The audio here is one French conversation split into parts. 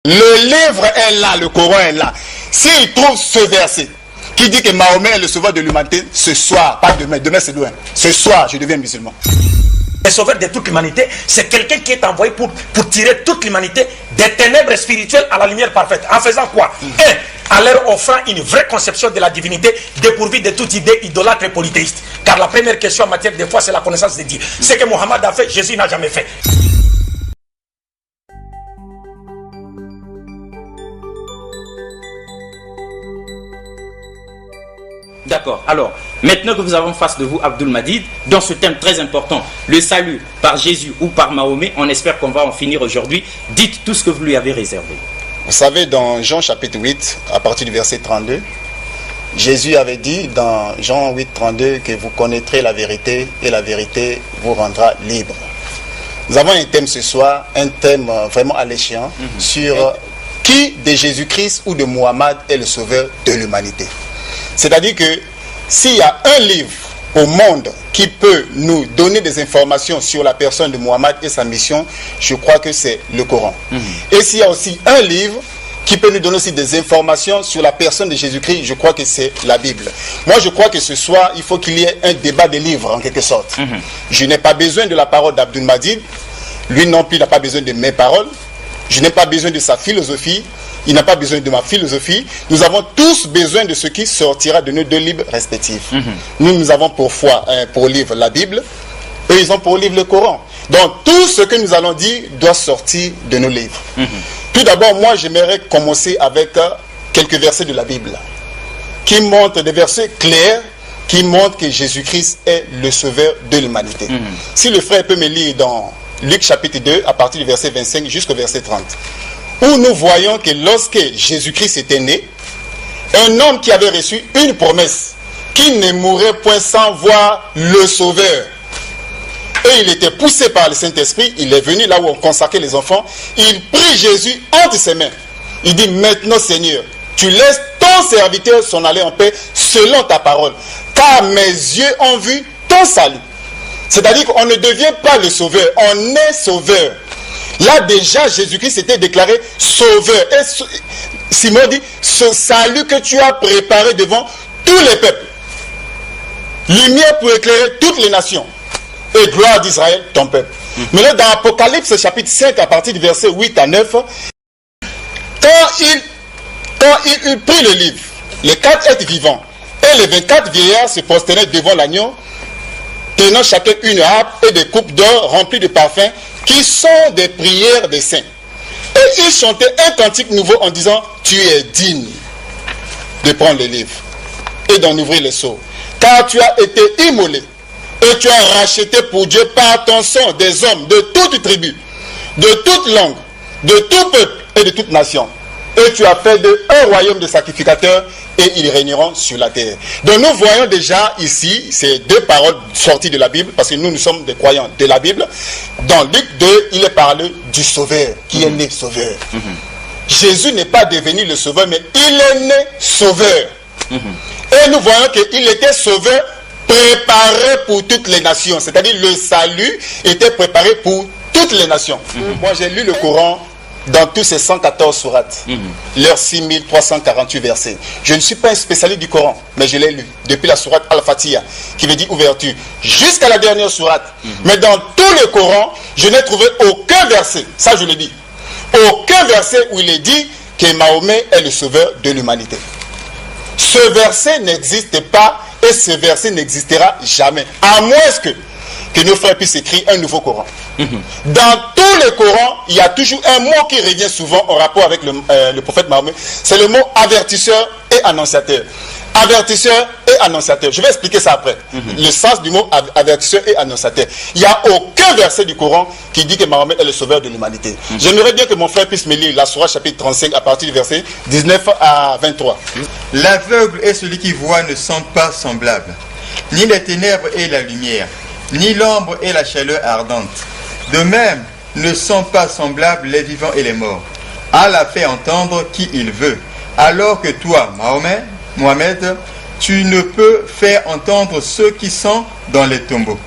Le livre est là, le Coran est là. S'il trouve ce verset qui dit que Mahomet est le sauveur de l'humanité, ce soir, pas demain, demain c'est loin, ce soir je deviens musulman. Le sauveur de toute l'humanité, c'est quelqu'un qui est envoyé pour tirer toute l'humanité des ténèbres spirituelles à la lumière parfaite. En faisant quoi? En leur offrant une vraie conception de la divinité dépourvue de toute idée idolâtre et polythéiste. Car la première question en matière de foi, c'est la connaissance de Dieu. Ce que Mohammed a fait, Jésus n'a jamais fait. D'accord. Alors, maintenant que vous avez en face de vous Abdul Majid, dans ce thème très important, le salut par Jésus ou par Mahomet, on espère qu'on va en finir aujourd'hui. Dites tout ce que vous lui avez réservé. Vous savez, dans Jean chapitre 8, à partir du verset 32, Jésus avait dit dans Jean 8, 32 que vous connaîtrez la vérité et la vérité vous rendra libre. Nous avons un thème ce soir, un thème vraiment alléchant sur qui de Jésus-Christ ou de Mohammed est le sauveur de l'humanité. C'est-à-dire que s'il y a un livre au monde qui peut nous donner des informations sur la personne de Mohammed et sa mission, je crois que c'est le Coran. Et s'il y a aussi un livre qui peut nous donner aussi des informations sur la personne de Jésus-Christ, je crois que c'est la Bible. Moi, je crois que ce soir, il faut qu'il y ait un débat de livres, en quelque sorte. Je n'ai pas besoin de la parole d'Abdul Majid. Lui non plus, il n'a pas besoin de mes paroles. Je n'ai pas besoin de sa philosophie. Il n'a pas besoin de ma philosophie. Nous avons tous besoin de ce qui sortira de nos deux livres respectifs. Nous avons pour foi, pour livre la Bible. Eux, ils ont pour livre le Coran. Donc, tout ce que nous allons dire doit sortir de nos livres. Tout d'abord, moi, j'aimerais commencer avec quelques versets de la Bible qui montrent des versets clairs qui montrent que Jésus-Christ est le sauveur de l'humanité. Si le frère peut me lire dans Luc chapitre 2, à partir du verset 25 jusqu'au verset 30, où nous voyons que lorsque Jésus-Christ était né, un homme qui avait reçu une promesse, qui ne mourrait point sans voir le Sauveur. Et il était poussé par le Saint-Esprit, il est venu là où on consacrait les enfants, il prit Jésus entre ses mains. Il dit, maintenant Seigneur, tu laisses ton serviteur s'en aller en paix selon ta parole, car mes yeux ont vu ton salut. C'est-à-dire qu'on ne devient pas le Sauveur, on est Sauveur. Là déjà, Jésus-Christ était déclaré sauveur. Et Simon dit, ce salut que tu as préparé devant tous les peuples. Lumière pour éclairer toutes les nations. Et gloire d'Israël, ton peuple. Mais là, dans Apocalypse chapitre 5, à partir du verset 8 à 9, quand il eut pris le livre, les 4 êtres vivants et les 24 vieillards se prosternaient devant l'agneau, tenant chacun une harpe et des coupes d'or remplies de parfums, qui sont des prières des saints. Et ils chantaient un cantique nouveau en disant, tu es digne de prendre le livre et d'en ouvrir les sceaux, car tu as été immolé et tu as racheté pour Dieu par ton sang des hommes de toute tribu, de toute langue, de tout peuple et de toute nation. Et tu as fait d'eux un royaume de sacrificateurs et ils régneront sur la terre. Donc nous voyons déjà ici, ces deux paroles sorties de la Bible, parce que nous sommes des croyants de la Bible. Dans Luc 2, il est parlé du sauveur, qui est né sauveur. Jésus n'est pas devenu le sauveur, mais il est né sauveur. Et nous voyons qu'il était sauveur préparé pour toutes les nations. C'est-à-dire le salut était préparé pour toutes les nations. Moi j'ai lu le Coran dans tous ces 114 sourates, leurs 6348 versets. Je ne suis pas un spécialiste du Coran, mais je l'ai lu depuis la sourate Al-Fatiha, qui veut dire ouverture, jusqu'à la dernière sourate. Mais dans tout le Coran, je n'ai trouvé aucun verset, ça je le dis, aucun verset où il est dit que Mahomet est le sauveur de l'humanité. Ce verset n'existe pas et ce verset n'existera jamais, à moins que nos frères puissent écrire un nouveau Coran. Dans tous les Corans, il y a toujours un mot qui revient souvent en rapport avec le prophète Mahomet. C'est le mot avertisseur et annonciateur. Avertisseur et annonciateur. Je vais expliquer ça après. Le sens du mot avertisseur et annonciateur. Il n'y a aucun verset du Coran qui dit que Mahomet est le sauveur de l'humanité. J'aimerais bien que mon frère puisse me lire la sourate chapitre 35 à partir du verset 19 à 23. L'aveugle et celui qui voit ne sont pas semblables, ni les ténèbres et la lumière, ni l'ombre et la chaleur ardente. De même, ne sont pas semblables les vivants et les morts. Allah fait entendre qui il veut, alors que toi, Mohammed, tu ne peux faire entendre ceux qui sont dans les tombeaux.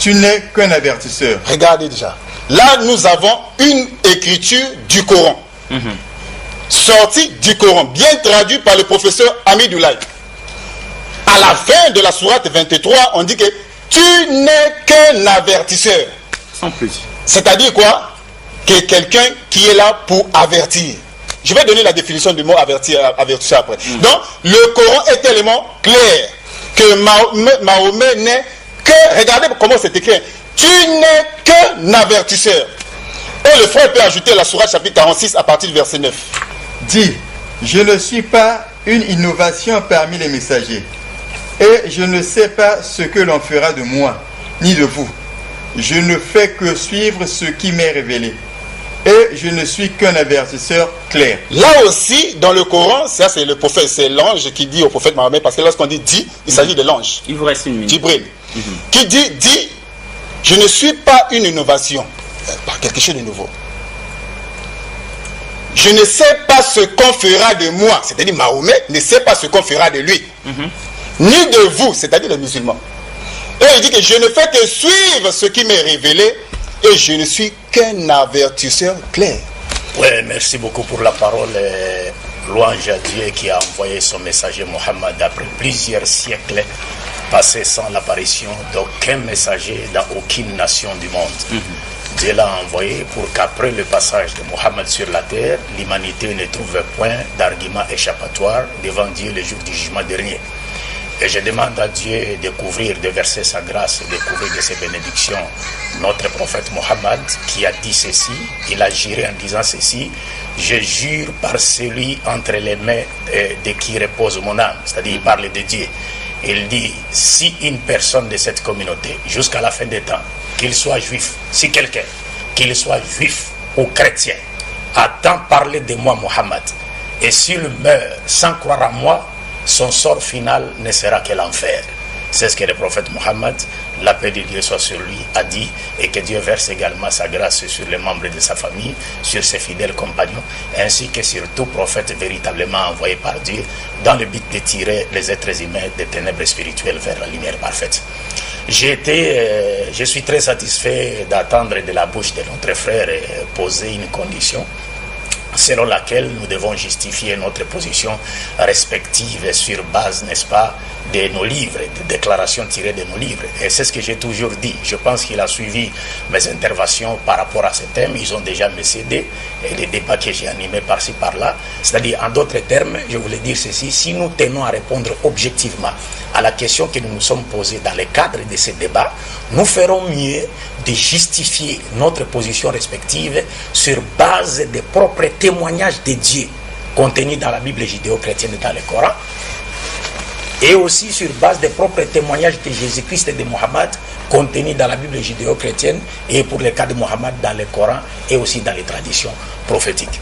Tu n'es qu'un avertisseur. Regardez déjà. Là, nous avons une écriture du Coran. sorti du Coran, bien traduit par le professeur Amidoulaye. À la fin de la sourate 23, on dit que tu n'es qu'un avertisseur. Sans plus. C'est-à-dire quoi? Que quelqu'un qui est là pour avertir. Je vais donner la définition du mot avertir après. Donc, le Coran est tellement clair que Mahomet n'est que... Regardez comment c'est écrit. Tu n'es qu'un avertisseur. Et le frère peut ajouter la sourate chapitre 46 à partir du verset 9. Dis, je ne suis pas une innovation parmi les messagers. Et je ne sais pas ce que l'on fera de moi, ni de vous. Je ne fais que suivre ce qui m'est révélé. Et je ne suis qu'un avertisseur clair. Là aussi, dans le Coran, ça c'est le prophète, c'est l'ange qui dit au prophète Mahomet, parce que lorsqu'on dit dit, il s'agit de l'ange. Il vous reste une minute. Jibril. Qui dit, je ne suis pas une innovation, pas quelque chose de nouveau. Je ne sais pas ce qu'on fera de moi, c'est-à-dire Mahomet ne sait pas ce qu'on fera de lui, ni de vous, c'est-à-dire les musulmans. Et il dit que je ne fais que suivre ce qui m'est révélé et je ne suis qu'un avertisseur clair. Oui, merci beaucoup pour la parole. Louange à Dieu qui a envoyé son messager Mohammed après plusieurs siècles passés sans l'apparition d'aucun messager dans aucune nation du monde. Dieu l'a envoyé pour qu'après le passage de Mohammed sur la terre, l'humanité ne trouve point d'argument échappatoire devant Dieu le jour du jugement dernier. Et je demande à Dieu de couvrir, de verser sa grâce et de couvrir de ses bénédictions notre prophète Mohammed qui a dit ceci, il a juré en disant ceci: je jure par celui entre les mains de qui repose mon âme, c'est-à-dire il parle de Dieu. Il dit, si une personne de cette communauté, jusqu'à la fin des temps, qu'il soit juif, si quelqu'un, qu'il soit juif ou chrétien, attend parler de moi Mohammed, et s'il meurt sans croire à moi, son sort final ne sera que l'enfer. C'est ce que le prophète Mohammed, la paix de Dieu soit sur lui, a dit, et que Dieu verse également sa grâce sur les membres de sa famille, sur ses fidèles compagnons, ainsi que sur tout prophète véritablement envoyé par Dieu, dans le but de tirer les êtres humains des ténèbres spirituelles vers la lumière parfaite. Je suis très satisfait d'attendre de la bouche de notre frère poser une condition selon laquelle nous devons justifier notre position respective sur base, n'est-ce pas, de nos livres, des déclarations tirées de nos livres. Et c'est ce que j'ai toujours dit. Je pense qu'il a suivi mes interventions par rapport à ce thème. Ils ont déjà me cédé et les débats que j'ai animés par-ci, par-là. C'est-à-dire, en d'autres termes, je voulais dire ceci, si nous tenons à répondre objectivement à la question que nous nous sommes posée dans le cadre de ces débats, nous ferons mieux de justifier notre position respective sur base des propres témoignages de Dieu contenus dans la Bible judéo-chrétienne et dans le Coran, et aussi sur base des propres témoignages de Jésus-Christ et de Mohammed contenus dans la Bible judéo-chrétienne, et pour le cas de Mohammed dans le Coran et aussi dans les traditions prophétiques.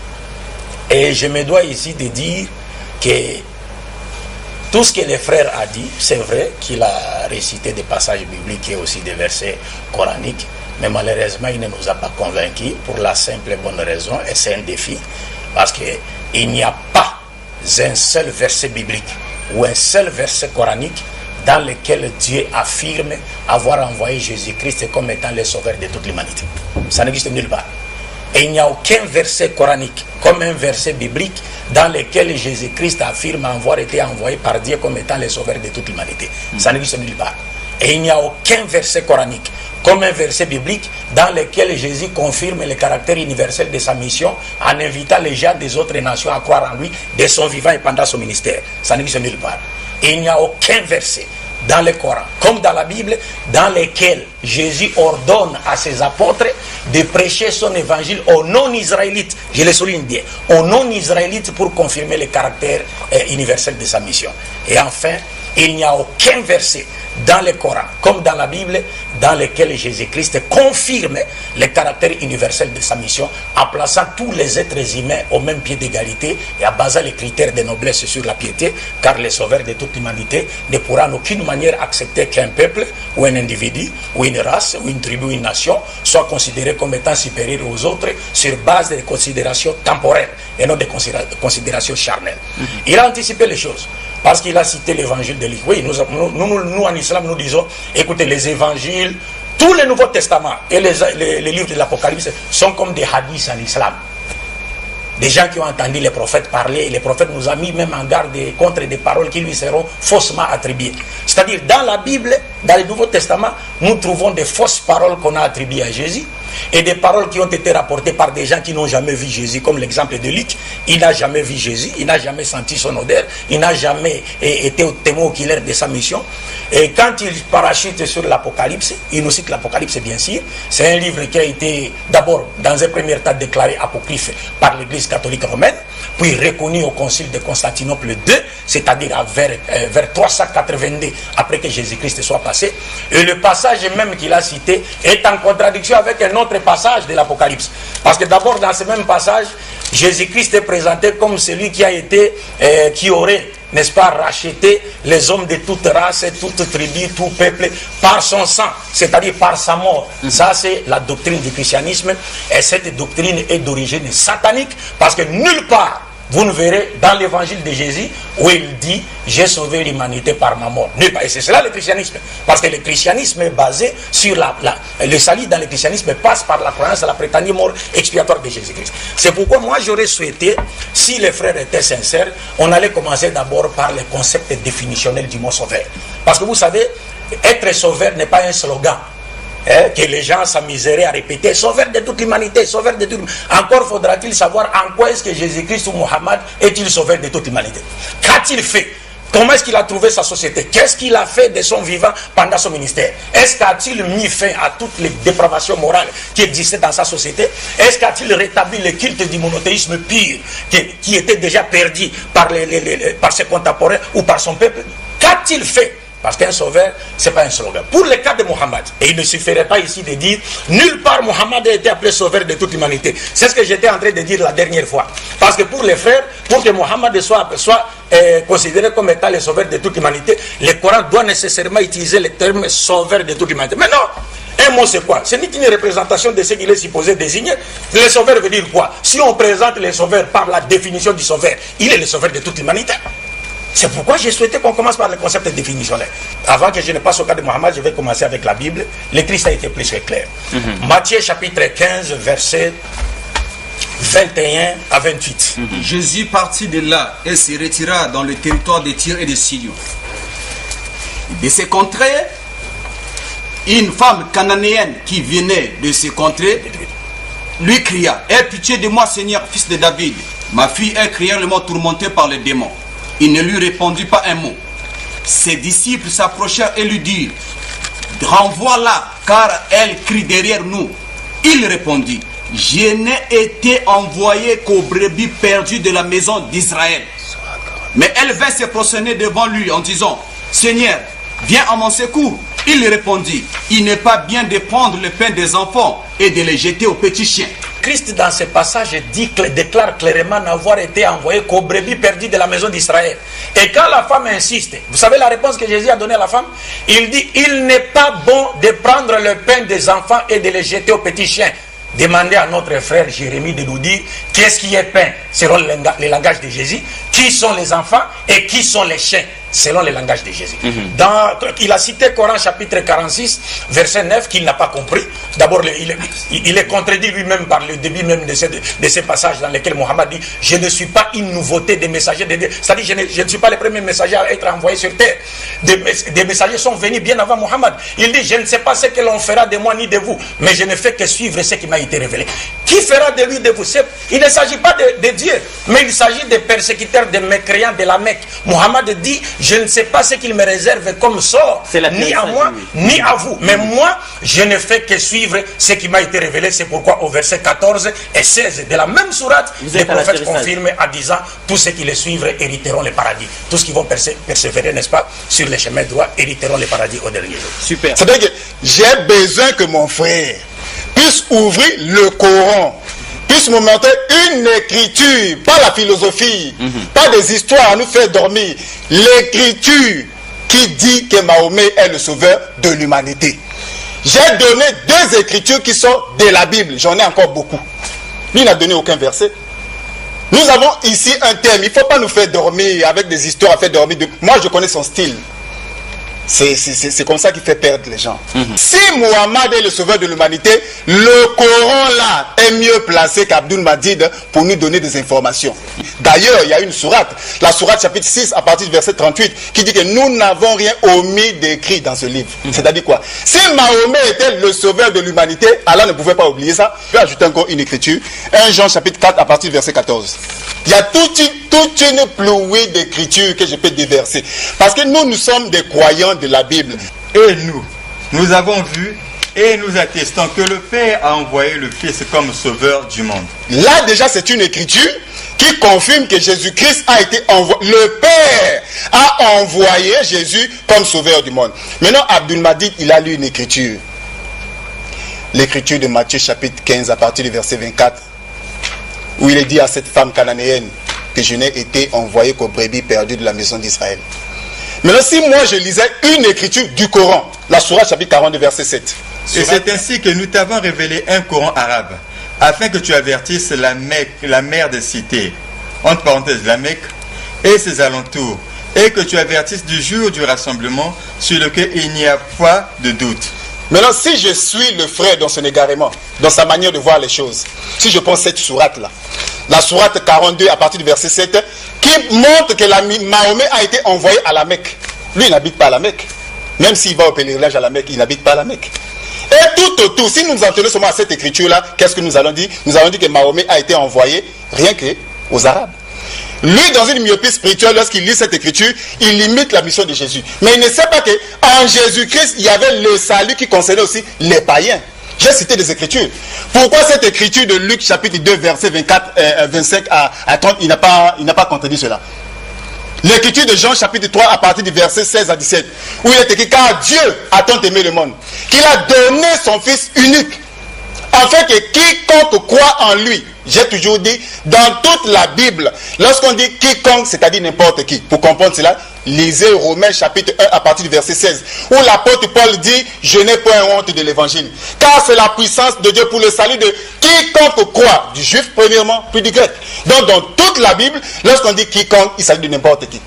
Et je me dois ici de dire que tout ce que le frère a dit, c'est vrai qu'il a récité des passages bibliques et aussi des versets coraniques, mais malheureusement il ne nous a pas convaincus pour la simple et bonne raison, et c'est un défi, parce qu'il n'y a pas un seul verset biblique ou un seul verset coranique dans lequel Dieu affirme avoir envoyé Jésus-Christ comme étant le sauveur de toute l'humanité. Ça n'existe nulle part. Et il n'y a aucun verset coranique comme un verset biblique dans lequel Jésus-Christ affirme avoir été envoyé par Dieu comme étant le sauveur de toute l'humanité. Ça n'existe nulle part. Et il n'y a aucun verset coranique comme un verset biblique dans lequel Jésus confirme le caractère universel de sa mission en invitant les gens des autres nations à croire en lui de son vivant et pendant son ministère. Ça n'existe nulle part. Et il n'y a aucun verset dans le Coran, comme dans la Bible, dans lequel Jésus ordonne à ses apôtres de prêcher son évangile aux non-israélites, je le souligne bien, aux non-israélites pour confirmer le caractère universel de sa mission. Et enfin, il n'y a aucun verset dans le Coran, comme dans la Bible, dans lequel Jésus-Christ confirme le caractère universel de sa mission en plaçant tous les êtres humains au même pied d'égalité et en basant les critères de noblesse sur la piété, car le sauveur de toute l'humanité ne pourra en aucune manière accepter qu'un peuple ou un individu ou une race ou une tribu ou une nation soit considéré comme étant supérieur aux autres sur base de considérations temporelles et non de considérations charnelles. Il a anticipé les choses parce qu'il a cité l'évangile de l'Église. Oui, nous en islam, nous disons, écoutez, les évangiles, tous les Nouveaux Testaments et les livres de l'Apocalypse sont comme des hadiths en islam. des gens qui ont entendu les prophètes parler, et les prophètes nous ont mis même en garde contre des paroles qui lui seront faussement attribuées. C'est-à-dire, dans la Bible, dans le Nouveau Testament, nous trouvons des fausses paroles qu'on a attribuées à Jésus, et des paroles qui ont été rapportées par des gens qui n'ont jamais vu Jésus, comme l'exemple de Luc. Il n'a jamais vu Jésus, il n'a jamais senti son odeur, il n'a jamais été au témoin oculaire de sa mission. Et quand il parachute sur l'Apocalypse, il nous cite l'Apocalypse bien sûr, c'est un livre qui a été d'abord dans un premier temps déclaré apocryphe par l'Église catholique romaine, puis reconnu au concile de Constantinople II, c'est-à-dire vers 382 après que Jésus-Christ soit passé. Et le passage même qu'il a cité est en contradiction avec un autre passage de l'Apocalypse. Parce que d'abord dans ce même passage, Jésus-Christ est présenté comme celui qui a été, qui aurait, n'est-ce pas, racheté les hommes de toute race, toute tribu, tout peuple, par son sang, c'est-à-dire par sa mort. Ça, c'est la doctrine du christianisme, et cette doctrine est d'origine satanique, parce que nulle part, vous ne verrez dans l'évangile de Jésus où il dit « J'ai sauvé l'humanité par ma mort ». Et c'est cela le christianisme. Parce que le christianisme est basé sur le salut dans le christianisme passe par la croyance à la prétendue mort expiatoire de Jésus-Christ. C'est pourquoi moi j'aurais souhaité, si les frères étaient sincères, on allait commencer d'abord par le concept définitionnel du mot sauveur. Parce que vous savez, être sauveur n'est pas un slogan. Que les gens s'amuseraient à répéter, sauveur de toute l'humanité, sauveur de toute l'humanité. Encore faudra-t-il savoir en quoi est-ce que Jésus-Christ ou Mohammed est-il sauveur de toute l'humanité. Qu'a-t-il fait? Comment est-ce qu'il a trouvé sa société? Qu'est-ce qu'il a fait de son vivant pendant son ministère? Est-ce qu'a-t-il mis fin à toutes les dépravations morales qui existaient dans sa société? Est-ce qu'a-t-il rétabli le culte du monothéisme pur qui était déjà perdu par ses contemporains ou par son peuple? Qu'a-t-il fait? Parce qu'un sauveur, ce n'est pas un slogan. Pour le cas de Mohammed, et il ne suffirait pas ici de dire, nulle part Mohammed a été appelé sauveur de toute l'humanité. C'est ce que j'étais en train de dire la dernière fois. Parce que pour les frères, pour que Mohammed soit considéré comme étant le sauveur de toute l'humanité, le Coran doit nécessairement utiliser le terme sauveur de toute l'humanité. Mais non, un mot c'est quoi? Ce n'est qu'une représentation de ce qu'il est supposé désigner. Le sauveur veut dire quoi? Si on présente le sauveur par la définition du sauveur, il est le sauveur de toute l'humanité. C'est pourquoi j'ai souhaité qu'on commence par le concept définitionnel. Avant que je ne passe au cas de Mohammed, je vais commencer avec la Bible. Le Christ a été plus que clair. Matthieu chapitre 15, versets 21 à 28. Jésus partit de là et se retira dans le territoire de Tyr et de Sidon. De ces contrées, une femme cananéenne qui venait de ces contrées lui cria: « Aie pitié de moi, Seigneur, fils de David. Ma fille est cruellement tourmentée par les démons. » Il ne lui répondit pas un mot. Ses disciples s'approchèrent et lui dirent: « Renvoie-la, car elle crie derrière nous. » Il répondit: « Je n'ai été envoyé qu'aux brebis perdues de la maison d'Israël. » Mais elle vint se prosterner devant lui en disant: « Seigneur, viens à mon secours. » Il répondit: « Il n'est pas bien de prendre le pain des enfants et de les jeter aux petits chiens. » Christ, dans ce passage, déclare clairement n'avoir été envoyé qu'aux brebis perdues de la maison d'Israël. Et quand la femme insiste, vous savez la réponse que Jésus a donnée à la femme? Il dit: il n'est pas bon de prendre le pain des enfants et de les jeter aux petits chiens. Demandez à notre frère Jérémie de nous dire qu'est-ce qui est pain selon le langage de Jésus, qui sont les enfants et qui sont les chiens selon le langage de Jésus. Il a cité Coran chapitre 46, verset 9, qu'il n'a pas compris. D'abord, il est contredit lui-même par le début même de ces passages dans lesquels Mohammed dit: je ne suis pas une nouveauté des messagers de Dieu. C'est-à-dire, je ne suis pas le premier messager à être envoyé sur terre. Des messagers sont venus bien avant Mohammed. Il dit: je ne sais pas ce que l'on fera de moi ni de vous, mais je ne fais que suivre ce qui m'a été révélé. Qui fera de lui, de vous? Il ne s'agit pas de Dieu, mais il s'agit des persécuteurs, des mécréants de la Mecque. Mohammed dit: je ne sais pas ce qu'il me réserve comme sort, ni à moi, ni à vous. Mais moi, je ne fais que suivre ce qui m'a été révélé. C'est pourquoi au verset 14 et 16 de la même sourate, les prophètes confirment en disant: tous ceux qui les suivent hériteront le paradis. Tous qui vont persévérer, n'est-ce pas, sur les chemins droits, hériteront le paradis au dernier jour. Super. C'est-à-dire que j'ai besoin que mon frère puisse ouvrir le Coran, puisse me montrer une écriture, pas la philosophie, pas des histoires à nous faire dormir, l'écriture qui dit que Mahomet est le sauveur de l'humanité. J'ai donné 2 écritures qui sont de la Bible, j'en ai encore beaucoup. Lui n'a donné aucun verset. Nous avons ici un thème, il ne faut pas nous faire dormir avec des histoires à faire dormir. Moi je connais son style. C'est comme ça qu'il fait perdre les gens. Si Mohammed est le sauveur de l'humanité, le Coran là est mieux placé qu'Abdul Majid pour nous donner des informations. D'ailleurs, il y a une sourate, la sourate chapitre 6 à partir du verset 38, qui dit que nous n'avons rien omis d'écrit dans ce livre. C'est-à-dire quoi? Si Mahomet était le sauveur de l'humanité, Allah ne pouvait pas oublier ça. Je vais ajouter encore une écriture, 1 Jean chapitre 4 à partir du verset 14. Il y a toute une pluie d'écritures que je peux déverser. Parce que nous sommes des croyants de la Bible. Et nous avons vu et nous attestons que le Père a envoyé le Fils comme sauveur du monde. Là déjà c'est une écriture qui confirme que Jésus-Christ a été envoyé. Le Père a envoyé Jésus comme sauveur du monde. Maintenant Abdul Majid, il a lu une écriture. L'écriture de Matthieu chapitre 15 à partir du verset 24. Où il est dit à cette femme cananéenne que je n'ai été envoyé qu'aux brebis perdues de la maison d'Israël. Maintenant, si moi je lisais une écriture du Coran, la sourate chapitre 42, verset 7. Et c'est ainsi que nous t'avons révélé un Coran arabe, afin que tu avertisses la Mecque, la mère des cités, entre parenthèses la Mecque, et ses alentours, et que tu avertisses du jour du rassemblement sur lequel il n'y a pas de doute. Maintenant, si je suis le frère dans son égarement, dans sa manière de voir les choses, si je prends cette sourate-là, la sourate 42 à partir du verset 7, qui montre que Mahomet a été envoyé à la Mecque. Lui, il n'habite pas à la Mecque. Même s'il va au pèlerinage à la Mecque, il n'habite pas à la Mecque. Et tout autour, si nous nous en tenons seulement à cette écriture-là, qu'est-ce que nous allons dire? Nous allons dire que Mahomet a été envoyé rien que aux Arabes. Lui, dans une myopie spirituelle, lorsqu'il lit cette écriture, il limite la mission de Jésus. Mais il ne sait pas qu'en Jésus-Christ, il y avait le salut qui concernait aussi les païens. J'ai cité des écritures. Pourquoi cette écriture de Luc chapitre 2, verset 25 à 30, il n'a pas contredit cela? L'écriture de Jean chapitre 3 à partir du verset 16 à 17, où il est écrit, car Dieu a tant aimé le monde, qu'il a donné son Fils unique, afin que quiconque croit en lui, j'ai toujours dit, dans toute la Bible, lorsqu'on dit quiconque, c'est-à-dire n'importe qui, pour comprendre cela, lisez Romains chapitre 1 à partir du verset 16, où l'apôtre Paul dit, je n'ai pas honte de l'évangile, car c'est la puissance de Dieu pour le salut de quiconque croit, du juif premièrement, puis du grec. Donc dans toute la Bible, lorsqu'on dit quiconque, il s'agit de n'importe qui.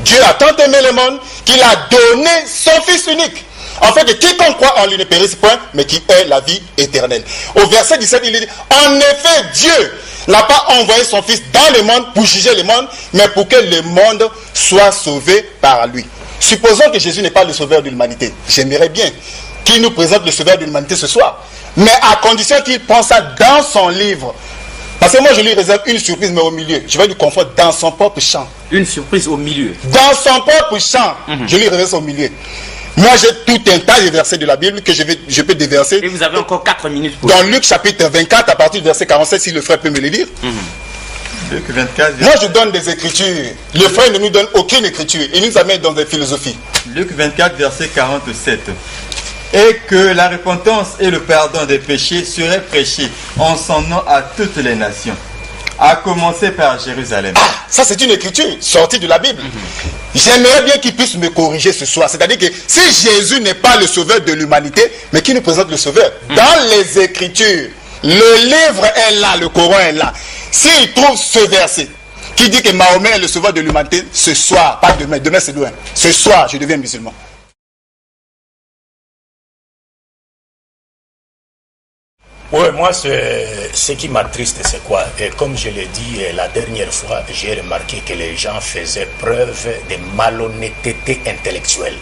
Dieu a tant aimé le monde qu'il a donné son Fils unique, en fait, que quiconque croit en lui ne périsse point, mais qui ait la vie éternelle. Au verset 17, il dit, en effet, Dieu n'a pas envoyé son Fils dans le monde pour juger le monde, mais pour que le monde soit sauvé par lui. Supposons que Jésus n'est pas le sauveur de l'humanité. J'aimerais bien qu'il nous présente le sauveur de l'humanité ce soir, mais à condition qu'il pense ça dans son livre. Parce que moi, je lui réserve une surprise, mais au milieu. Je vais lui confondre dans son propre champ. Une surprise au milieu. Dans son propre champ, je lui réserve au milieu. Moi, j'ai tout un tas de versets de la Bible que je peux déverser. Et vous avez encore 4 minutes pour dans Luc chapitre 24, à partir du verset 47, si le frère peut me le dire. Luc 24, Moi, je donne des écritures. Le frère ne nous donne aucune écriture. Il nous amène dans des philosophies. Luc 24, verset 47. Et que la repentance et le pardon des péchés seraient prêchés en son nom à toutes les nations, à commencer par Jérusalem. Ah, ça c'est une écriture sortie de la Bible. J'aimerais bien qu'il puisse me corriger ce soir. C'est-à-dire que si Jésus n'est pas le sauveur de l'humanité, mais qui nous présente le sauveur? Dans les écritures, le livre est là, le Coran est là. S'il trouve ce verset qui dit que Mahomet est le sauveur de l'humanité, ce soir, pas demain, demain c'est loin, ce soir je deviens musulman. Oui, moi, ce qui m'attriste, c'est quoi? Et comme je l'ai dit la dernière fois, j'ai remarqué que les gens faisaient preuve de malhonnêteté intellectuelle.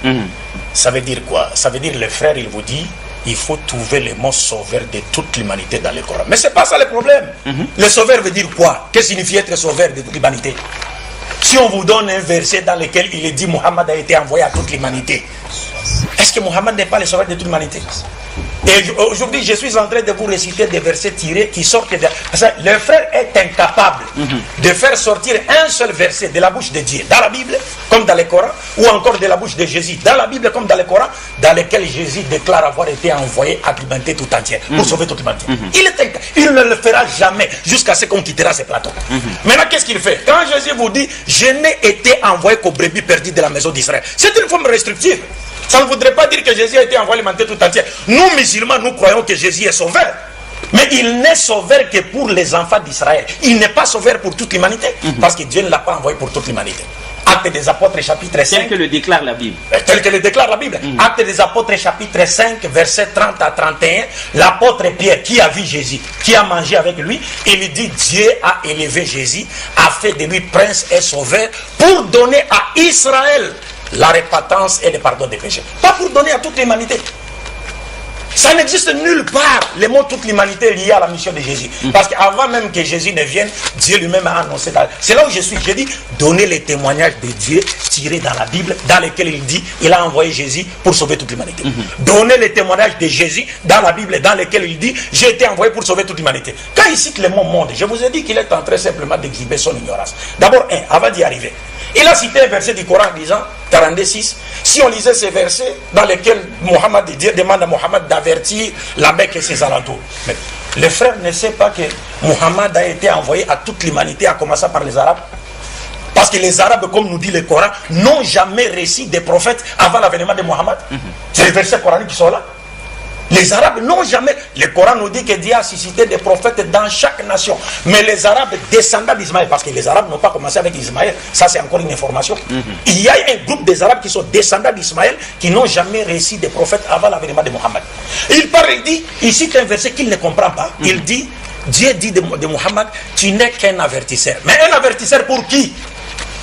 Ça veut dire quoi? Ça veut dire, le frère, il vous dit, il faut trouver le mot sauveur de toute l'humanité dans le Coran. Mais c'est pas ça le problème. Le sauveur veut dire quoi? Que signifie être sauveur de toute l'humanité? Si on vous donne un verset dans lequel il est dit Mohammed a été envoyé à toute l'humanité, est-ce que Mohammed n'est pas le sauveur de toute l'humanité? Et aujourd'hui, je suis en train de vous réciter des versets tirés qui sortent de... Parce que le frère est incapable de faire sortir un seul verset de la bouche de Dieu, dans la Bible, comme dans le Coran, ou encore de la bouche de Jésus, dans la Bible, comme dans le Coran, dans lequel Jésus déclare avoir été envoyé à l'humanité tout entière, pour sauver toute l'humanité. Il ne le fera jamais, jusqu'à ce qu'on quittera ce plateau. Maintenant, qu'est-ce qu'il fait? Quand Jésus vous dit, je n'ai été envoyé qu'aux brebis perdues de la maison d'Israël, c'est une forme restrictive. Ça ne voudrait pas dire que Jésus a été envoyé à l'humanité tout entière. Nous, musulmans, nous croyons que Jésus est sauveur. Mais il n'est sauveur que pour les enfants d'Israël. Il n'est pas sauveur pour toute l'humanité. Parce que Dieu ne l'a pas envoyé pour toute l'humanité. Actes des Apôtres chapitre 5. Tel que le déclare la Bible. Tel que le déclare la Bible. Actes des Apôtres chapitre 5, verset 30 à 31. L'apôtre Pierre, qui a vu Jésus, qui a mangé avec lui, il dit Dieu a élevé Jésus, a fait de lui prince et sauveur pour donner à Israël la repentance et le pardon des péchés. Pas pour donner à toute l'humanité. Ça n'existe nulle part, le mot toute l'humanité lié à la mission de Jésus. Parce qu'avant même que Jésus ne vienne, Dieu lui-même a annoncé. C'est là où je suis. J'ai dit, donner les témoignages de Dieu tirés dans la Bible, dans lesquels il dit, il a envoyé Jésus pour sauver toute l'humanité. Donner les témoignages de Jésus dans la Bible, dans lesquels il dit, j'ai été envoyé pour sauver toute l'humanité. Quand il cite le mot monde, je vous ai dit qu'il est en train simplement d'exhiber son ignorance. D'abord, avant d'y arriver, il a cité un verset du Coran disant, 42:6, si on lisait ces versets dans lesquels Dieu demande à Mohammed d'avertir la Mecque et ses alentours. Mais les frères ne savent pas que Mohammed a été envoyé à toute l'humanité, en commençant par les Arabes. Parce que les Arabes, comme nous dit le Coran, n'ont jamais réussi des prophètes avant l'avènement de Mohammed. C'est les versets coraniques qui sont là. Les Arabes n'ont jamais... Le Coran nous dit que Dieu a suscité des prophètes dans chaque nation. Mais les Arabes descendants d'Ismaël, parce que les Arabes n'ont pas commencé avec Ismaël, ça c'est encore une information. Il y a un groupe des Arabes qui sont descendants d'Ismaël qui n'ont jamais réussi des prophètes avant l'avènement de Mohammed. Il parle, il dit, ici c'est un verset qu'il ne comprend pas. Il dit, Dieu dit de Mohammed, tu n'es qu'un avertisseur. Mais un avertisseur pour qui?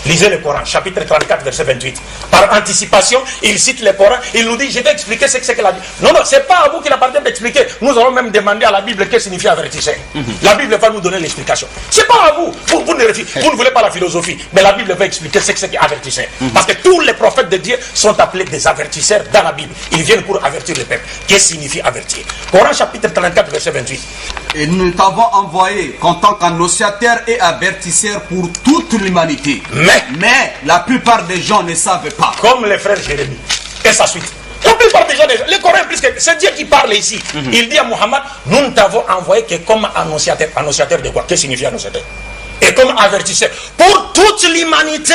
Lisez le Coran, chapitre 34, verset 28. Par anticipation, il cite le Coran, il nous dit, je vais expliquer ce que c'est que la Bible. Non, non, c'est pas à vous qu'il appartient d'expliquer. Nous allons même demander à la Bible qu'est-ce que signifie avertisseur. La Bible va nous donner l'explication. C'est pas à vous. Vous ne voulez pas la philosophie, mais la Bible va expliquer ce que c'est qu'avertisseur. Parce que tous les prophètes de Dieu sont appelés des avertisseurs dans la Bible. Ils viennent pour avertir le peuple. Qu'est-ce que signifie avertir? Coran, chapitre 34, verset 28. Et nous t'avons envoyé en tant qu'annonciateur et avertisseur pour toute l'humanité. Mais la plupart des gens ne savent pas. Comme le frère Jérémie. Et sa suite. La plupart des gens, le Coran implique que c'est Dieu qui parle ici. Il dit à Mohammed, nous ne t'avons envoyé que comme annonciateur. Annonciateur de quoi? Qu'est-ce que signifie annonciateur? Et comme avertisseur. Pour toute l'humanité.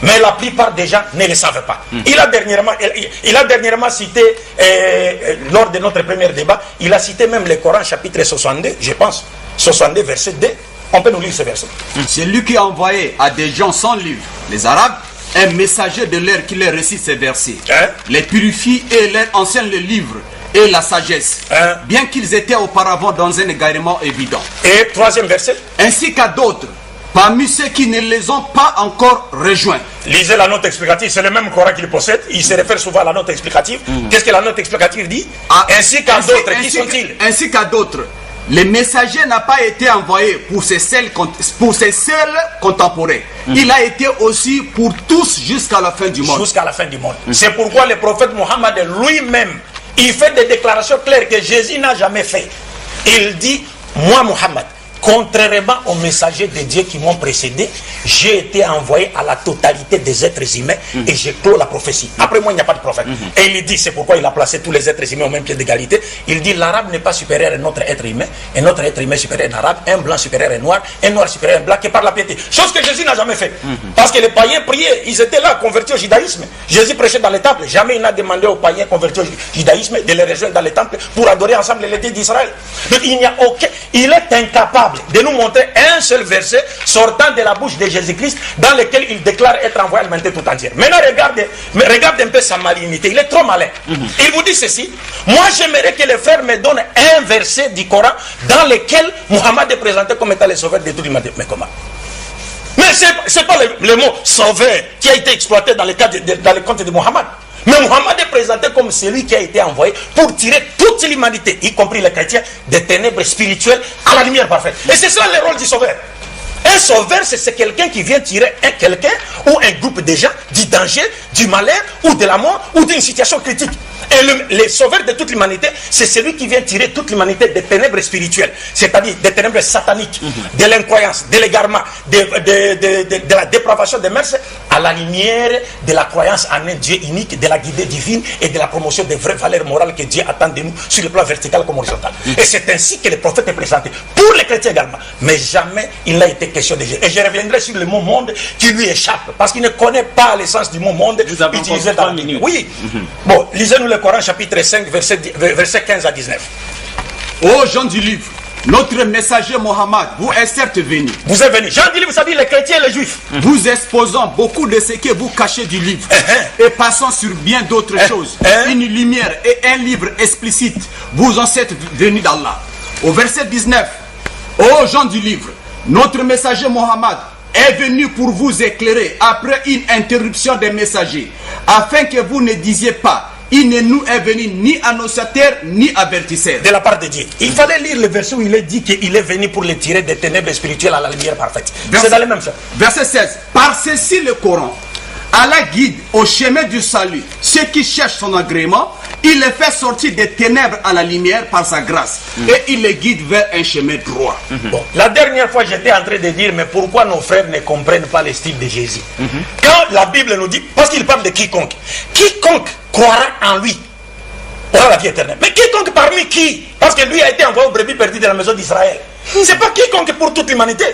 Mais la plupart des gens ne le savent pas. Il a dernièrement cité, lors de notre premier débat, il a cité même le Coran chapitre 62, je pense, 62 verset 2. On peut nous lire ce verset. C'est lui qui a envoyé à des gens sans livre, les Arabes, un messager de l'air qui leur récite ces versets. Les purifie et leur enseigne le livre et la sagesse, bien qu'ils étaient auparavant dans un égarement évident. Et troisième verset. Ainsi qu'à d'autres, parmi ceux qui ne les ont pas encore rejoints. Lisez la note explicative, c'est le même Coran qu'il possède. Il se réfère souvent à la note explicative. Qu'est-ce que la note explicative dit? Ainsi qu'à d'autres, qui sont-ils? Ainsi qu'à d'autres. Le messager n'a pas été envoyé pour ses seuls contemporains. Il a été aussi pour tous jusqu'à la fin du monde. Jusqu'à la fin du monde. C'est pourquoi le prophète Mohammed lui-même, il fait des déclarations claires que Jésus n'a jamais fait. Il dit, moi Mohammed, contrairement aux messagers de Dieu qui m'ont précédé, j'ai été envoyé à la totalité des êtres humains et j'ai clos la prophétie. Après moi, il n'y a pas de prophète. Et il dit, c'est pourquoi il a placé tous les êtres humains au même pied d'égalité. Il dit, l'arabe n'est pas supérieur à notre être humain, et notre être humain supérieur à un arabe, un blanc supérieur à un noir, un noir supérieur à un blanc, qui par la piété. Chose que Jésus n'a jamais fait. Parce que les païens priaient, ils étaient là, convertis au judaïsme. Jésus prêchait dans les temples. Jamais il n'a demandé aux païens convertis au judaïsme de les rejoindre dans les temples pour adorer ensemble les déités d'Israël. Donc il n'y a aucun... Il est incapable de nous montrer un seul verset sortant de la bouche de Jésus-Christ dans lequel il déclare être envoyé à l'humanité tout entière. Maintenant, regarde un peu sa malignité. Il est trop malin. Il vous dit ceci. Moi, j'aimerais que les frères me donnent un verset du Coran dans lequel Mohammed est présenté comme étant le sauveur de toute l'humanité. Mais comment? Mais ce n'est pas le mot sauveur qui a été exploité dans le conte de Mohammed. Mais Mohammed est présenté comme celui qui a été envoyé pour tirer toute l'humanité, y compris les chrétiens, des ténèbres spirituelles à la lumière parfaite. Et c'est ça le rôle du sauveur. Un sauveur, c'est quelqu'un qui vient tirer quelqu'un ou un groupe de gens du danger, du malheur ou de la mort ou d'une situation critique. Et le sauveur de toute l'humanité, c'est celui qui vient tirer toute l'humanité des ténèbres spirituelles, c'est-à-dire des ténèbres sataniques, de l'incroyance, de l'égarement, de la dépravation des mœurs, à la lumière de la croyance en un Dieu unique, de la guidée divine et de la promotion des vraies valeurs morales que Dieu attend de nous sur le plan vertical comme horizontal. Et c'est ainsi que le prophète est présenté, pour les chrétiens également. Mais jamais il n'a été question de Dieu. Et je reviendrai sur le mot monde qui lui échappe, parce qu'il ne connaît pas l'essence du mot monde utilisé dans la Bible. Oui. Bon, lisez-nous le Coran chapitre 5 verset 15 à 19. Ô gens du livre, Notre messager Mohammed vous est certes venu. Vous êtes venu. Jean dit, vous savez, les chrétiens et les juifs. Vous exposant beaucoup de ce que vous cachez du livre. Et passant sur bien d'autres choses. Une lumière et un livre explicite. Vous en êtes venus d'Allah. Au verset 19. Ô gens du livre, notre messager Mohammed est venu pour vous éclairer après une interruption des messagers, afin que vous ne disiez pas, il ne nous est venu ni annonciateur ni avertisseur. De la part de Dieu. Il fallait lire le verset où il est dit qu'il est venu pour les tirer des ténèbres spirituelles à la lumière parfaite. C'est dans les mêmes choses. Verset 16. Par ceci le Coran, Allah guide au chemin du salut ceux qui cherchent son agrément. Il les fait sortir des ténèbres à la lumière par sa grâce. Et il les guide vers un chemin droit. Bon, la dernière fois, j'étais en train de dire, mais pourquoi nos frères ne comprennent pas le style de Jésus? Quand la Bible nous dit, parce qu'il parle de quiconque. Quiconque croira en lui aura la vie éternelle. Mais quiconque parmi qui? Parce que lui a été envoyé aux brebis perdues de la maison d'Israël. C'est pas quiconque pour toute l'humanité.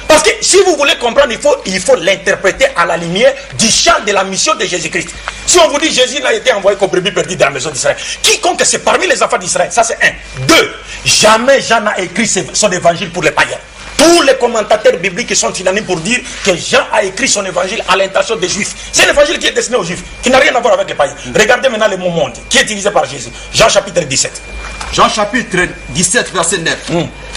Parce que si vous voulez comprendre, il faut l'interpréter à la lumière du champ de la mission de Jésus-Christ. Si on vous dit Jésus n'a été envoyé qu'aux brebis perdues de la maison d'Israël, quiconque c'est parmi les enfants d'Israël, ça c'est un. Deux, jamais Jean n'a écrit son évangile pour les païens. Tous les commentateurs bibliques sont unanimes pour dire que Jean a écrit son évangile à l'intention des juifs. C'est l'évangile qui est destiné aux juifs, qui n'a rien à voir avec les païens. Regardez maintenant le mot monde, qui est utilisé par Jésus. Jean chapitre 17. Jean chapitre 17, verset 9.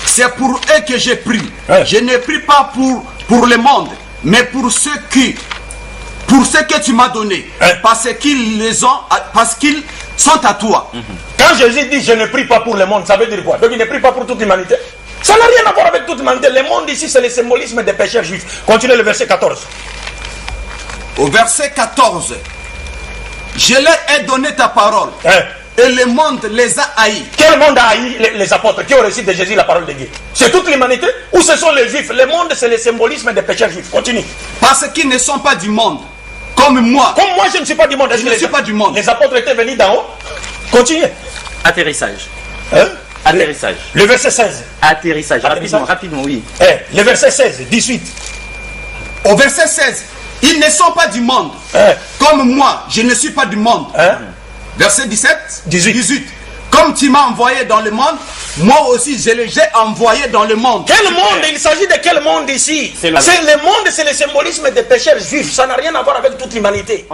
C'est pour eux que j'ai pris. Je ne prie pas pour le monde, mais pour ceux que tu m'as donné. Parce qu'ils sont à toi. Quand Jésus dit je ne prie pas pour le monde, ça veut dire quoi? Donc il ne prie pas pour toute l'humanité. Ça n'a rien à voir avec toute l'humanité. Le monde ici, c'est le symbolisme des pécheurs juifs. Continuez le verset 14. Au verset 14, je leur ai donné ta parole. Et le monde les a haïs. Quel monde a haï les apôtres qui ont reçu de Jésus la parole de Dieu? C'est toute l'humanité ou ce sont les juifs? Le monde, c'est le symbolisme des pécheurs juifs. Continue. Parce qu'ils ne sont pas du monde. Comme moi. Comme moi, je ne suis pas du monde. Je ne suis pas du monde. Les apôtres étaient venus d'en haut. Continuez. Atterrissage. Atterrissage. Le verset 16. Atterrissage. Rapidement, oui. Le verset 16, 18. Au verset 16, ils ne sont pas du monde. Comme moi, je ne suis pas du monde. Verset 17, 18. Comme tu m'as envoyé dans le monde, moi aussi je les ai envoyés dans le monde. Quel monde? Il s'agit de quel monde ici? C'est le monde, c'est le symbolisme des pécheurs juifs. Ça n'a rien à voir avec toute l'humanité.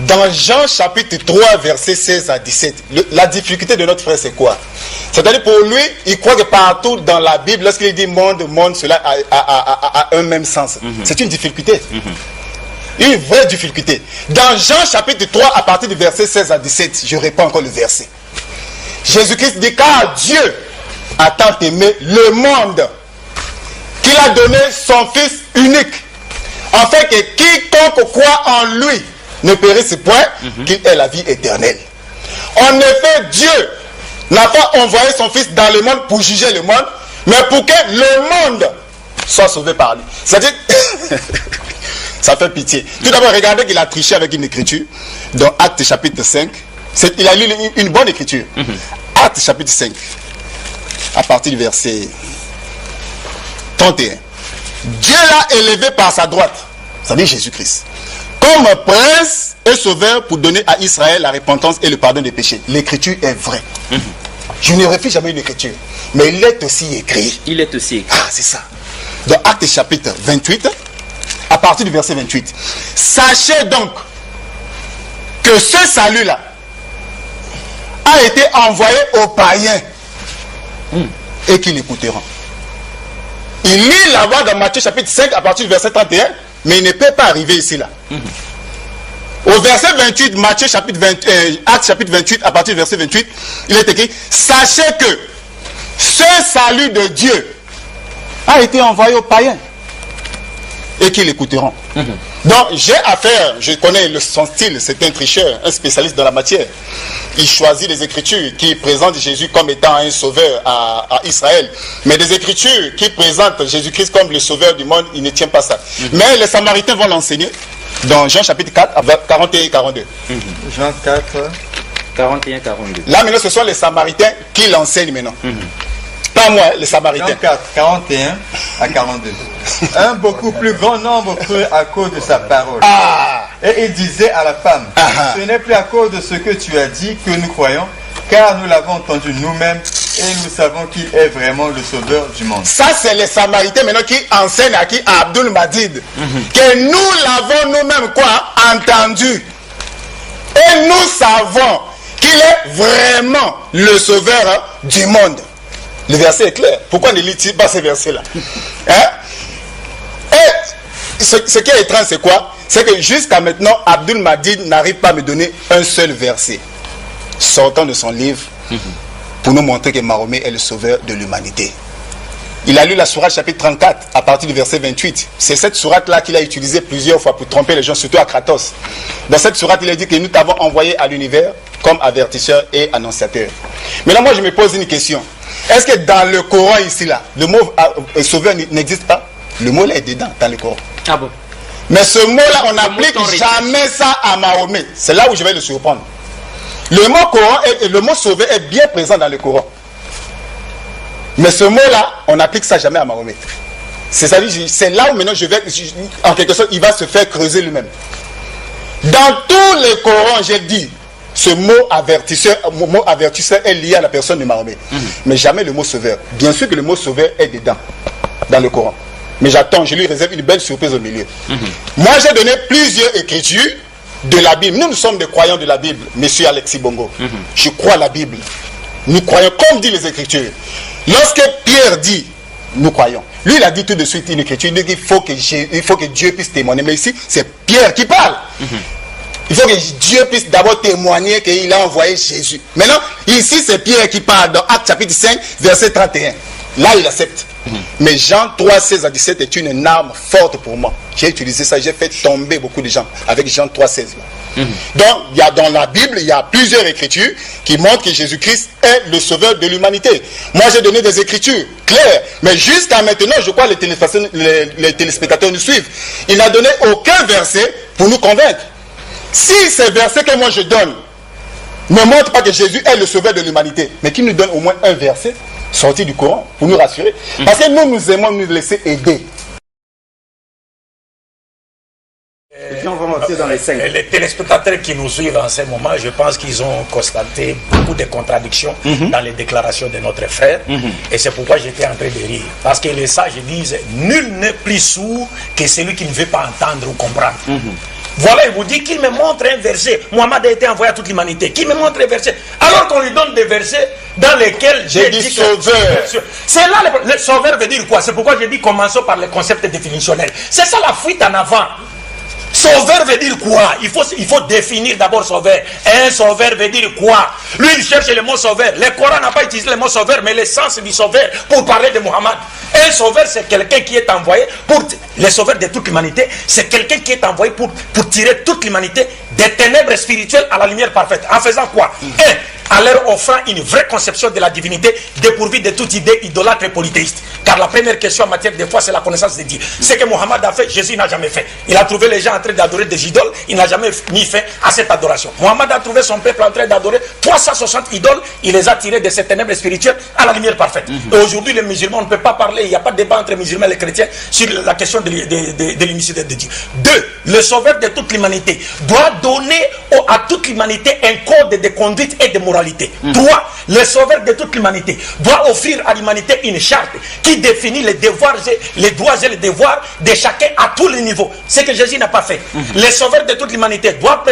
Dans Jean chapitre 3, verset 16 à 17, la difficulté de notre frère, c'est quoi? C'est-à-dire pour lui, il croit que partout dans la Bible, lorsqu'il dit monde, cela a un même sens. C'est une difficulté. Une vraie difficulté. Dans Jean chapitre 3, à partir du verset 16 à 17, je réponds encore le verset. Jésus-Christ dit, car Dieu a tant aimé le monde qu'il a donné son Fils unique, afin que quiconque croit en lui ne périsse point, qu'il ait la vie éternelle. En effet, Dieu n'a pas envoyé son Fils dans le monde pour juger le monde, mais pour que le monde soit sauvé par lui. C'est-à-dire, ça fait pitié. Tout d'abord, regardez qu'il a triché avec une écriture, dans Actes chapitre 5. Il a lu une bonne écriture. Actes chapitre 5, à partir du verset 31. Dieu l'a élevé par sa droite, c'est-à-dire Jésus-Christ, comme prince et sauveur pour donner à Israël la repentance et le pardon des péchés. L'écriture est vraie. Je ne refuse jamais une écriture. Mais il est aussi écrit. Il est aussi écrit. Ah, c'est ça. Dans Actes chapitre 28, à partir du verset 28. Sachez donc que ce salut-là a été envoyé aux païens et qu'ils l'écouteront. Il lit là-bas dans Matthieu chapitre 5 à partir du verset 31, mais il ne peut pas arriver ici là. Au verset 28, Matthieu chapitre 20, Actes chapitre 28, à partir du verset 28, il est écrit, sachez que ce salut de Dieu a été envoyé aux païens et qu'ils l'écouteront. Donc j'ai affaire, je connais son style, c'est un tricheur, un spécialiste de la matière. Il choisit les écritures qui présentent Jésus comme étant un sauveur à Israël. Mais des écritures qui présentent Jésus-Christ comme le sauveur du monde, il ne tient pas ça. Mais les Samaritains vont l'enseigner dans Jean chapitre 4, 41 et 42. Jean 4, 41 42. Là maintenant ce sont les Samaritains qui l'enseignent maintenant. Pas moi, les Samaritains. Jean 4, 41 à 42. Un beaucoup plus grand nombre crut à cause de sa parole. Ah! Et il disait à la femme, ce n'est plus à cause de ce que tu as dit que nous croyons, car nous l'avons entendu nous-mêmes et nous savons qu'il est vraiment le sauveur du monde. Ça, c'est les Samaritains maintenant qui enseignent à qui? À Abdul Majid. Que nous l'avons nous-mêmes quoi? Entendu. Et nous savons qu'il est vraiment le sauveur du monde. Le verset est clair. Pourquoi ne lit-il pas ce verset-là? Et ce qui est étrange, c'est quoi? C'est que jusqu'à maintenant, Abdul Majid n'arrive pas à me donner un seul verset sortant de son livre pour nous montrer que Mahomet est le sauveur de l'humanité. Il a lu la sourate chapitre 34 à partir du verset 28. C'est cette sourate-là qu'il a utilisée plusieurs fois pour tromper les gens, surtout à Kratos. Dans cette sourate, il a dit que nous t'avons envoyé à l'univers comme avertisseur et annonciateur. Maintenant, moi, je me pose une question. Est-ce que dans le Coran ici, là, le mot sauveur n'existe pas? Le mot là est dedans, dans le Coran. Ah bon? Mais ce mot-là, on n'applique jamais ça à Mahomet. C'est là où je vais le surprendre. Le mot Coran, le mot sauveur est bien présent dans le Coran. Mais ce mot-là, on n'applique ça jamais à Mahomet. C'est-à-dire, c'est là où maintenant en quelque sorte, il va se faire creuser lui-même. Dans tous les Corans, j'ai dit, ce mot avertisseur est lié à la personne de Mahomet. Mais jamais le mot sauveur. Bien sûr que le mot sauveur est dedans, dans le Coran. Mais j'attends, je lui réserve une belle surprise au milieu. Moi, j'ai donné plusieurs écritures de la Bible. Nous sommes des croyants de la Bible, monsieur Alexis Bongo. Je crois à la Bible. Nous croyons, comme dit les Écritures. Lorsque Pierre dit, nous croyons. Lui, il a dit tout de suite une écriture. Il dit qu'il faut que Dieu puisse témoigner. Mais ici, c'est Pierre qui parle. Il faut que Dieu puisse d'abord témoigner qu'il a envoyé Jésus. Maintenant, ici, c'est Pierre qui parle dans Actes chapitre 5, verset 31. Là, il accepte. Mais Jean 3, 16 à 17 est une arme forte pour moi. J'ai utilisé ça, j'ai fait tomber beaucoup de gens avec Jean 3, 16. Donc, dans la Bible, il y a plusieurs écritures qui montrent que Jésus-Christ est le sauveur de l'humanité. Moi, j'ai donné des écritures claires, mais jusqu'à maintenant, je crois que les téléspectateurs nous suivent. Il n'a donné aucun verset pour nous convaincre. Si ces versets que moi je donne ne montrent pas que Jésus est le sauveur de l'humanité, mais qu'il nous donne au moins un verset sorti du Coran pour nous rassurer. Parce que nous aimons nous laisser aider. Et on va monter dans les 5. Les téléspectateurs qui nous suivent en ce moment, je pense qu'ils ont constaté beaucoup de contradictions dans les déclarations de notre frère. Et c'est pourquoi j'étais en train de rire. Parce que les sages disent, nul n'est plus sourd que celui qui ne veut pas entendre ou comprendre. Voilà, il vous dit qu'il me montre un verset. Mohammed a été envoyé à toute l'humanité. Qui me montre un verset? Alors qu'on lui donne des versets dans lesquels j'ai dit sauveur. C'est là, le sauveur veut dire quoi? C'est pourquoi j'ai dit commençons par les concepts définitionnels. C'est ça la fuite en avant. Sauveur veut dire quoi? Il faut définir d'abord sauveur. Un sauveur veut dire quoi? Lui, il cherche le mot sauveur. Le Coran n'a pas utilisé le mot sauveur, mais l'essence du sauveur pour parler de Mohammed. Un sauveur, c'est quelqu'un qui est envoyé pour... Le sauveur de toute l'humanité, c'est quelqu'un qui est envoyé pour tirer toute l'humanité des ténèbres spirituelles à la lumière parfaite. En faisant quoi? En leur offrant une vraie conception de la divinité dépourvue de toute idée idolâtre et polythéiste. Car la première question en matière de foi, c'est la connaissance de Dieu. Ce que Mohammed a fait, Jésus n'a jamais fait. Il a trouvé les gens en train d'adorer des idoles, il n'a jamais mis fin à cette adoration. Mohammed a trouvé son peuple en train d'adorer 360 idoles, il les a tirés de ces ténèbres spirituelles à la lumière parfaite. Et aujourd'hui, les musulmans, on ne peut pas parler, il n'y a pas de débat entre les musulmans et les chrétiens sur la question de l'unicité de Dieu. 2. Le sauveur de toute l'humanité doit donner à toute l'humanité un code de conduite et de moralité. 3. Le sauveur de toute l'humanité doit offrir à l'humanité une charte qui définit les devoirs, les droits et les devoirs de chacun à tous les niveaux. Ce que Jésus n'a pas fait. Le sauveur de toute l'humanité doit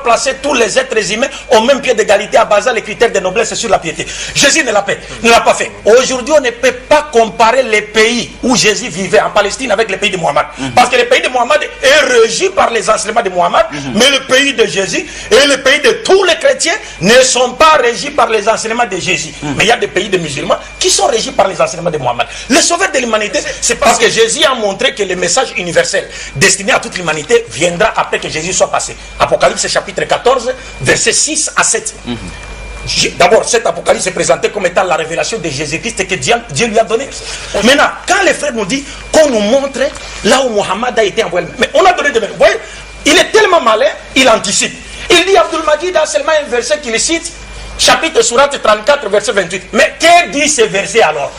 placer tous les êtres humains au même pied d'égalité en basant les critères de noblesse sur la piété. Jésus ne l'a pas fait. Aujourd'hui, on ne peut pas comparer les pays où Jésus vivait en Palestine avec les pays de Mohammed. Parce que le pays de Mohammed est régi par les enseignements de Mohammed, mais le pays de Jésus et le pays de tous les chrétiens ne sont pas régis par les enseignements de Jésus. Mais il y a des pays de musulmans qui sont régis par les enseignements de Mohammed. Le sauveur de l'humanité, c'est parce que Jésus a montré que le message universel destiné à toute l'humanité viendra après que Jésus soit passé. Apocalypse chapitre 14, versets 6 à 7. D'abord, cet Apocalypse est présenté comme étant la révélation de Jésus-Christ que Dieu lui a donné. Maintenant, quand les frères nous disent qu'on nous montre là où Mohammed a été envoyé, mais on a donné des... Vous voyez, il est tellement malin, il anticipe. Il dit, Abdul Majid a seulement un verset qu'il cite, chapitre Sourate 34, verset 28. Mais que dit ce verset alors?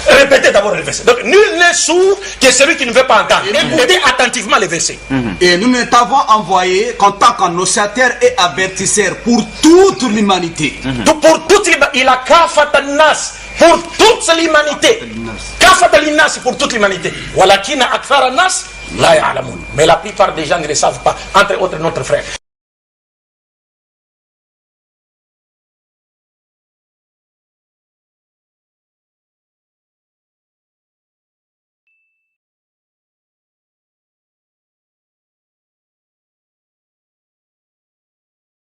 Répétez d'abord le verset. Donc, nul n'est sourd que celui qui ne veut pas entendre. Écoutez attentivement le verset. Et nous ne t'avons envoyé qu'en tant qu'annonciateur et avertisseur pour toute l'humanité. Pour toute l'humanité. Il a kafatanas. Pour toute l'humanité. Kafatanas pour toute l'humanité. Walakina aktharanas la ya'lamun. Mais la plupart des gens ne le savent pas. Entre autres, notre frère.